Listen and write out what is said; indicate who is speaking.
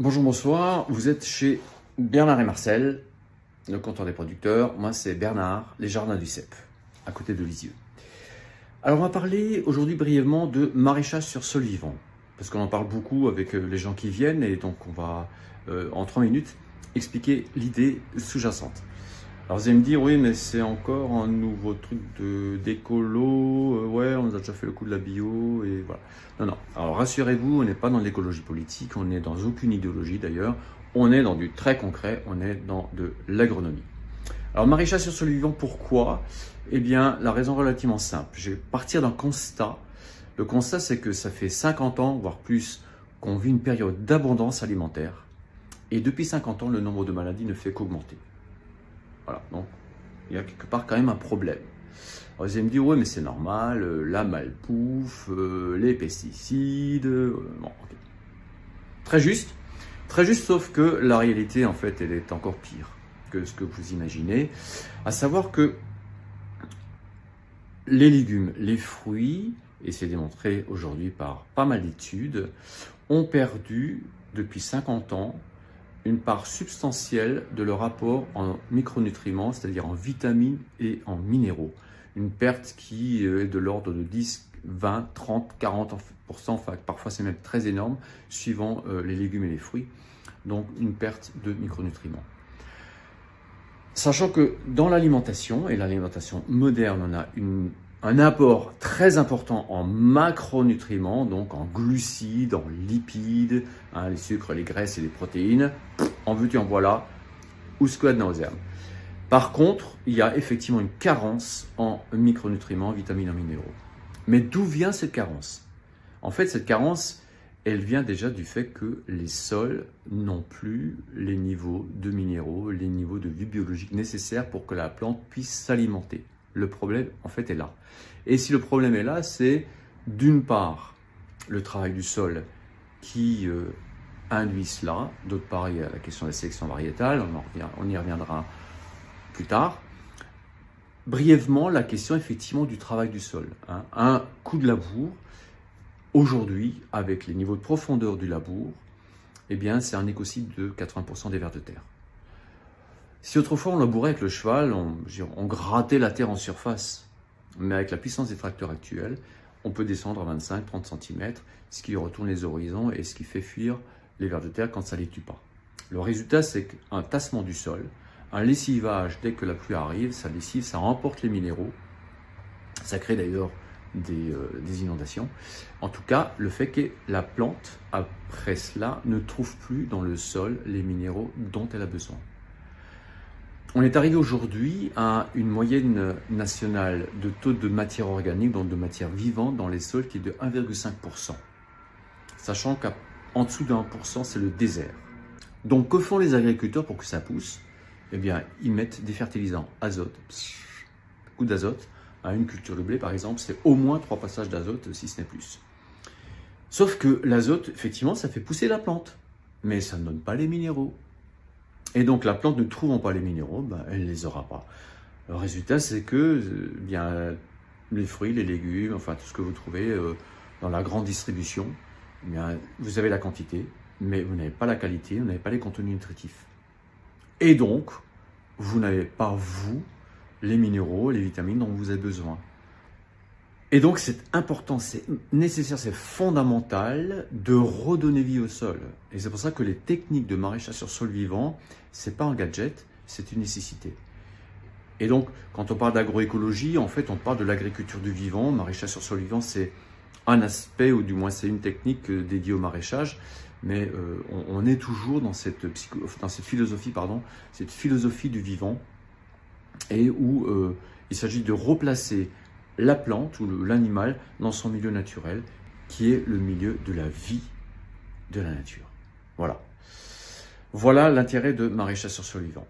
Speaker 1: Bonjour, bonsoir, vous êtes chez Bernard et Marcel, le comptoir des producteurs. Moi c'est Bernard, les jardins du Cep, à côté de Lisieux. Alors on va parler aujourd'hui brièvement de maraîchage sur sol vivant, parce qu'on en parle beaucoup avec les gens qui viennent, et donc on va en 3 minutes expliquer l'idée sous-jacente. Alors vous allez me dire, oui mais c'est encore un nouveau truc d'écolo, ouais on a déjà fait le coup de la bio, et voilà. Non, alors rassurez-vous, on n'est pas dans l'écologie politique, on n'est dans aucune idéologie d'ailleurs, on est dans du très concret, on est dans de l'agronomie. Alors maraîchage sur sol vivant, pourquoi? Eh bien la raison relativement simple, je vais partir d'un constat. Le constat c'est que ça fait 50 ans, voire plus, qu'on vit une période d'abondance alimentaire, et depuis 50 ans le nombre de maladies ne fait qu'augmenter. Voilà, donc il y a quelque part quand même un problème. Alors, vous allez me dire, oui, mais c'est normal, la malbouffe, les pesticides, bon, okay. Très juste, sauf que la réalité, en fait, elle est encore pire que ce que vous imaginez. À savoir que les légumes, les fruits, et c'est démontré aujourd'hui par pas mal d'études, ont perdu depuis 50 ans une part substantielle de leur apport en micronutriments, c'est-à-dire en vitamines et en minéraux. Une perte qui est de l'ordre de 10, 20, 30, 40%, enfin parfois c'est même très énorme, suivant les légumes et les fruits. Donc une perte de micronutriments. Sachant que dans l'alimentation, et l'alimentation moderne, on a un apport très important en macronutriments, donc en glucides, en lipides, les sucres, les graisses et les protéines. En veux-tu, en voilà, usque ad nauseam. Par contre, il y a effectivement une carence en micronutriments, vitamines et minéraux. Mais d'où vient cette carence? En fait, cette carence, elle vient déjà du fait que les sols n'ont plus les niveaux de minéraux, les niveaux de vie biologique nécessaires pour que la plante puisse s'alimenter. Le problème, en fait, est là. Et si le problème est là, c'est d'une part le travail du sol qui induit cela. D'autre part, il y a la question de la sélection variétale, on y reviendra plus tard. Brièvement, la question effectivement du travail du sol. Un coup de labour, aujourd'hui, avec les niveaux de profondeur du labour, eh bien, c'est un écocide de 80% des vers de terre. Si autrefois on labourait avec le cheval, on grattait la terre en surface, mais avec la puissance des tracteurs actuels, on peut descendre à 25-30 cm, ce qui retourne les horizons et ce qui fait fuir les vers de terre quand ça ne les tue pas. Le résultat, c'est qu'un tassement du sol, un lessivage dès que la pluie arrive, ça lessive, ça emporte les minéraux, ça crée d'ailleurs des inondations. En tout cas, le fait que la plante, après cela, ne trouve plus dans le sol les minéraux dont elle a besoin. On est arrivé aujourd'hui à une moyenne nationale de taux de matière organique, donc de matière vivante dans les sols, qui est de 1,5%. Sachant qu'en dessous de 1%, c'est le désert. Donc, que font les agriculteurs pour que ça pousse? Eh bien, ils mettent des fertilisants azote, coup d'azote. À une culture de blé, par exemple, c'est au moins 3 passages d'azote, si ce n'est plus. Sauf que l'azote, effectivement, ça fait pousser la plante, mais ça ne donne pas les minéraux. Et donc la plante ne trouvant pas les minéraux, elle ne les aura pas. Le résultat, c'est que bien, les fruits, les légumes, enfin tout ce que vous trouvez dans la grande distribution, bien, vous avez la quantité, mais vous n'avez pas la qualité, vous n'avez pas les contenus nutritifs. Et donc, vous n'avez pas, vous, les minéraux, les vitamines dont vous avez besoin. Et donc c'est important, c'est nécessaire, c'est fondamental de redonner vie au sol. Et c'est pour ça que les techniques de maraîchage sur sol vivant, c'est pas un gadget, c'est une nécessité. Et donc quand on parle d'agroécologie, en fait on parle de l'agriculture du vivant. Maraîchage sur sol vivant, c'est un aspect, ou du moins c'est une technique dédiée au maraîchage, mais on est toujours dans cette philosophie du vivant, et où il s'agit de replacer la plante ou l'animal dans son milieu naturel, qui est le milieu de la vie de la nature. Voilà. Voilà l'intérêt de maraîchage sur sol vivant.